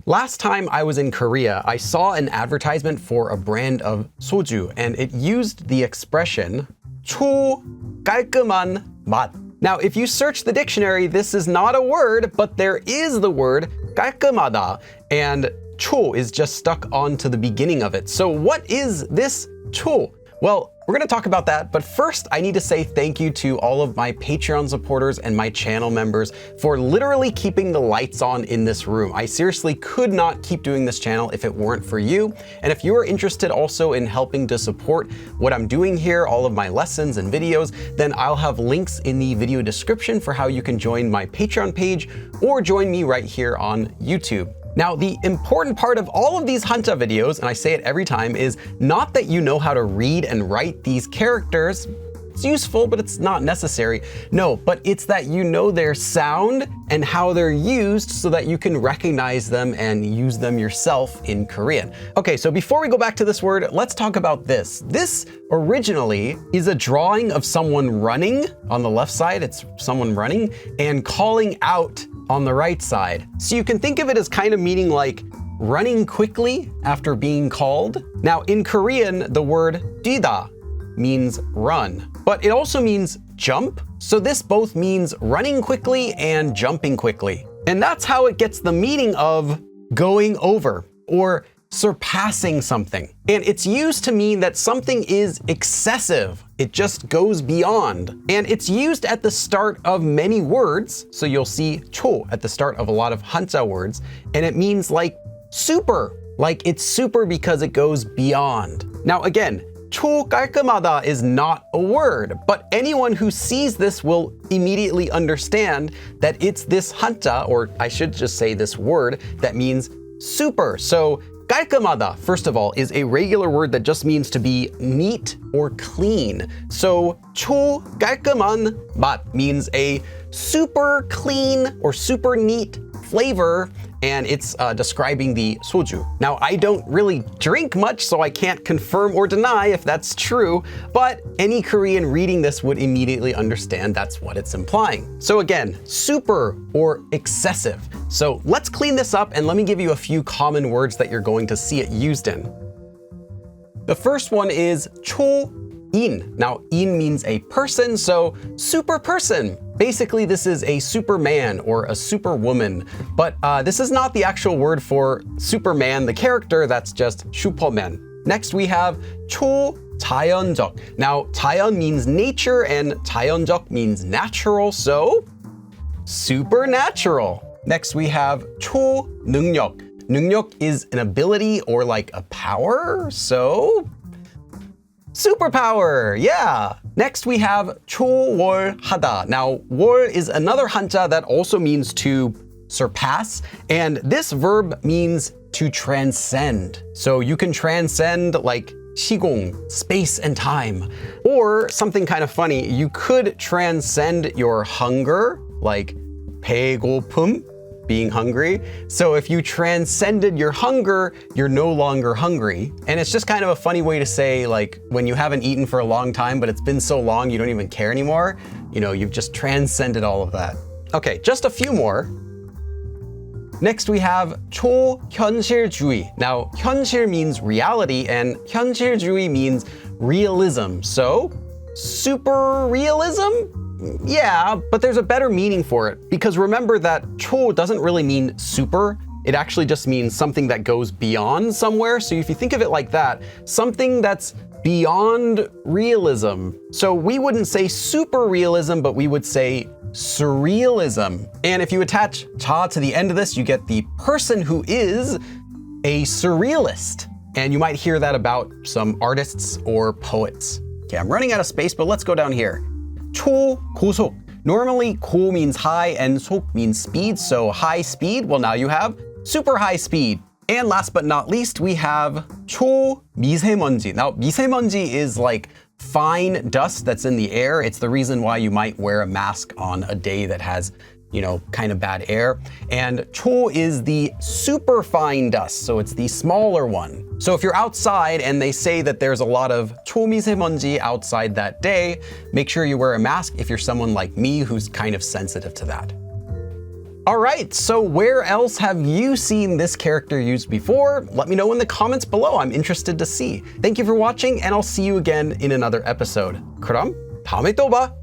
Last time I was in Korea, I saw an advertisement for a brand of soju, and it used the expression 초 깔끔한 맛. Now, if you search the dictionary, this is not a word, but there is the word 깔끔하다, and 초 is just stuck onto the beginning of it. So what is this 초? Well, we're going to talk about that, but first I need to say thank you to all of my Patreon supporters and my channel members for literally keeping the lights on in this room. I seriously could not keep doing this channel if it weren't for you. And if you are interested also in helping to support what I'm doing here, all of my lessons and videos, then I'll have links in the video description for how you can join my Patreon page or join me right here on YouTube. Now, the important part of all of these Hanja videos, and I say it every time, is not that you know how to read and write these characters. It's useful, but it's not necessary. No, but it's that you know their sound and how they're used so that you can recognize them and use them yourself in Korean. Okay, so before we go back to this word, let's talk about this. This originally is a drawing of someone running. On the left side, it's someone running and calling out on the right side. So you can think of it as kind of meaning like running quickly after being called. Now in Korean, the word 뛰다 means run, but it also means jump. So this both means running quickly and jumping quickly. And that's how it gets the meaning of going over or surpassing something. And it's used to mean that something is excessive. It just goes beyond. And it's used at the start of many words. So you'll see 초 at the start of a lot of Hanja words. And it means like super, like it's super because it goes beyond. Now again, 초 깔끔하다 is not a word, but anyone who sees this will immediately understand that it's this Hanja, or I should just say this word, that means super. So 깔끔하다, first of all, is a regular word that just means to be neat or clean. So 초 깔끔한 맛 means a super clean or super neat flavor, and it's describing the soju. Now, I don't really drink much, so I can't confirm or deny if that's true, but any Korean reading this would immediately understand that's what it's implying. So again, super or excessive. So let's clean this up and let me give you a few common words that you're going to see it used in. The first one is 초인. Now, in means a person, so super person. Basically, this is a Superman or a superwoman, but this is not the actual word for Superman, the character, that's just Superman. Next, we have 초자연적. Now, 자연 means nature and 자연적 means natural, so supernatural. Next, we have 초능력. 능력 is an ability or like a power, so superpower, yeah. Next we have 초월하다. Now, 월 is another Hanja that also means to surpass, and this verb means to transcend. So you can transcend like 시공, space and time. Or something kind of funny, you could transcend your hunger, like 배고픔, being hungry. So if you transcended your hunger, you're no longer hungry. And it's just kind of a funny way to say, like, when you haven't eaten for a long time, but it's been so long you don't even care anymore, you know, you've just transcended all of that. Okay, just a few more. Next we have 초현실주의. Now, 현실 means reality and 현실주의 means realism. So, super realism? Yeah, but there's a better meaning for it, because remember that 초 doesn't really mean super. It actually just means something that goes beyond somewhere. So if you think of it like that, something that's beyond realism. So we wouldn't say super realism, but we would say surrealism. And if you attach 자 to the end of this, you get the person who is a surrealist. And you might hear that about some artists or poets. Okay, I'm running out of space, but let's go down here. 초고속. Normally, 고 means high and 속 means speed, so high speed, well now you have super high speed. And last but not least, we have 초미세먼지. Now, 미세먼지 is like fine dust that's in the air. It's the reason why you might wear a mask on a day that has, you know, kind of bad air. And 초 is the super fine dust, so it's the smaller one. So if you're outside and they say that there's a lot of 초미세먼지 outside that day, make sure you wear a mask if you're someone like me who's kind of sensitive to that. All right, so where else have you seen this character used before? Let me know in the comments below. I'm interested to see. Thank you for watching, and I'll see you again in another episode. 그럼 다음에 또 봐.